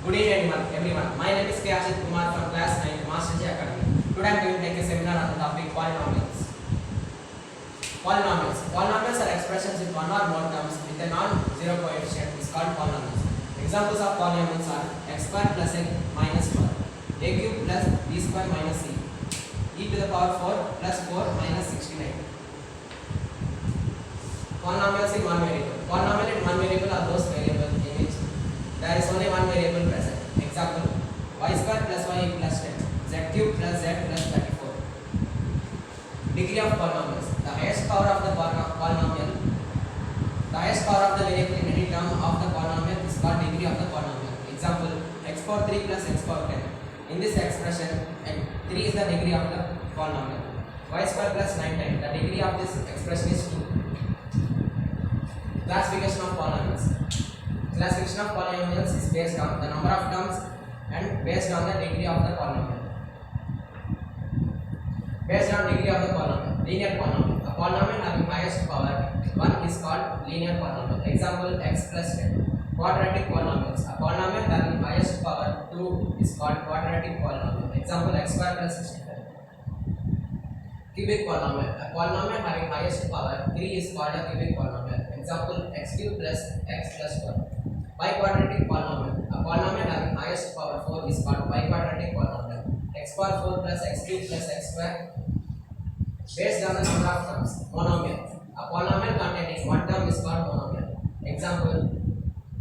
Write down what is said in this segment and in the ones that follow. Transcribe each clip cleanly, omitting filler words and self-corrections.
Good evening everyone. My name is K. Ashit Kumar from class 9 Master J Academy. Today I am going to take a seminar on the topic polynomials. Polynomials are expressions with one or more terms with a non-zero coefficient is called polynomials. Examples of polynomials are x square plus a minus 4, a cube plus b square minus c, e to the power 4 plus 4 minus 69. Polynomials in one variable. Polynomial in one variable are those variables in which there is only one variable present. Example: y square plus y plus 10, z cube plus z plus 34. Degree of polynomials. The highest power of the polynomial, the highest power of the variable in any term of the polynomial is called degree of the polynomial. Example: x power 3 plus x power 10. In this expression, 3 is the degree of the polynomial. Y square plus 9 times. The degree of this expression is 2. Classification of polynomials. Classification of polynomials is based on the number of terms and based on the degree of the polynomial. Based on degree of the polynomial. Linear polynomial. A polynomial having highest power 1 is called linear polynomial. Example: x plus 10. Quadratic polynomials. A polynomial having highest power 2 is called quadratic polynomial. Example: x square plus 65. Cubic polynomial. A polynomial having highest power 3 is called a cubic polynomial. Example: x cube plus x plus 1. Biquadratic polynomial. A polynomial having highest power 4 is called biquadratic polynomial. X power 4 plus x cube plus x square based on the number of terms. Monomial. A polynomial containing one term is called monomial. Example: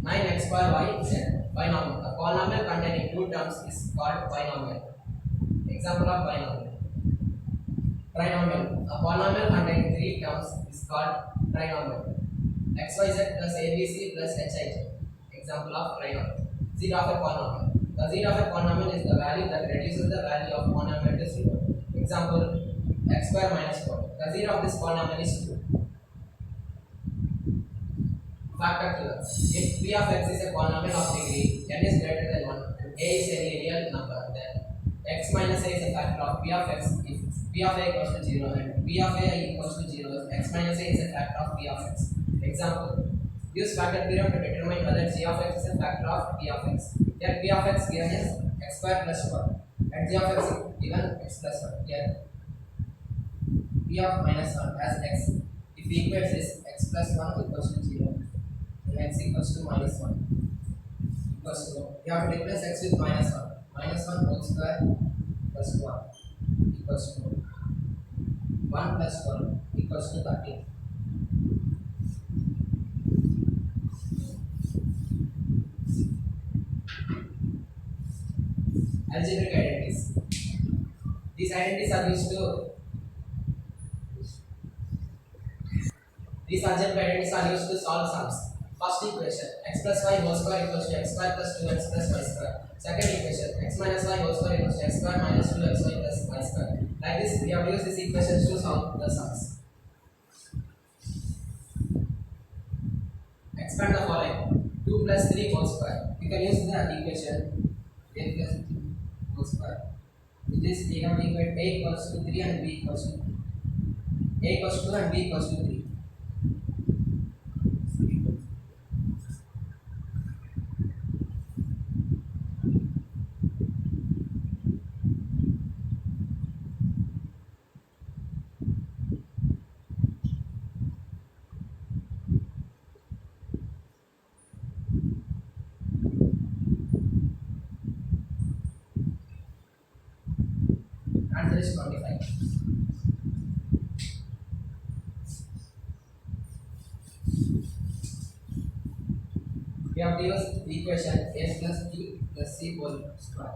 9x square y z. Binomial. A polynomial containing two terms is called binomial. Example of binomial. Trinomial. A polynomial containing three terms is called trinomial. xyz plus abc plus hij. Example of trinomial. Z of a polynomial. The z of a polynomial is the value that reduces the value of polynomial to 0. Example: x square minus 4. The z of this polynomial is 2. Factor theorem. If p of x is a polynomial of degree n is greater than 1 and a is any real number, then x minus a is a factor of p of x. If p of a equals to 0 and p of a equals to 0, x minus a is a factor of p of x. Example: use factor theorem to determine whether g of x is a factor of p of x. Here p of x given is x square plus 1 and g of x is given x plus 1. Here p of minus 1 as x. If we equate this, x plus 1 equals to 0 and x equals to minus 1 equals to, we have to replace x with minus 1. Minus 1 whole square plus 1 equals to 1 plus 1 equals to 13. Algebraic identities. These identities are used to solve sums. First equation: x plus y whole square equals to x square plus 2x plus y square. Second equation: x minus y whole square equals to x square minus 2xy plus y square. Like this, we have used these equations to solve the sums. Expand the following: 2 plus 3 whole square. You can use the equation a plus b whole square. With this, we have to equate a equals to 3 and b equals to 3. A equals to 2 and b equals to 3. Answer is 25. We have to use the equation a plus b plus c whole square.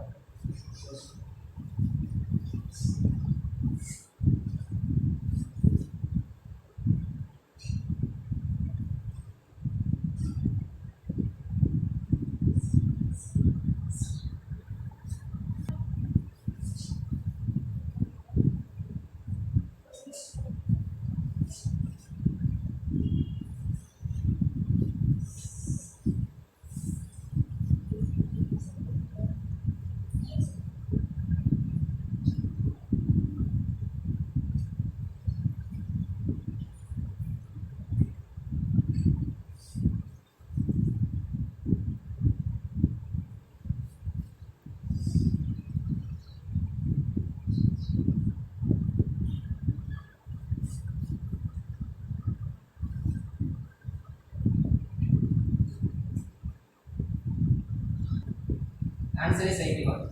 Answer is 81.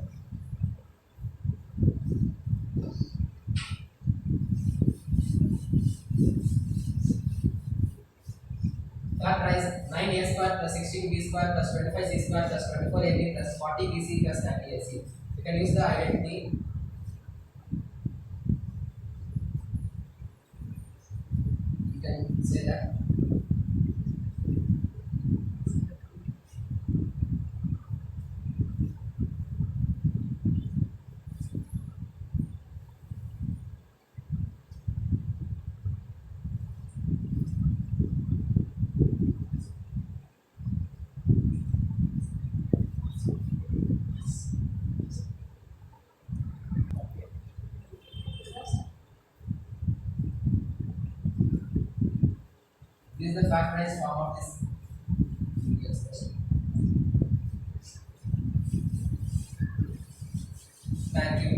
Factorize 9a square plus 16b square plus 25c square plus 24ab plus 40bc plus 30ac. You can use the identity. You can say that. This is the factorized form of this expression. Thank you.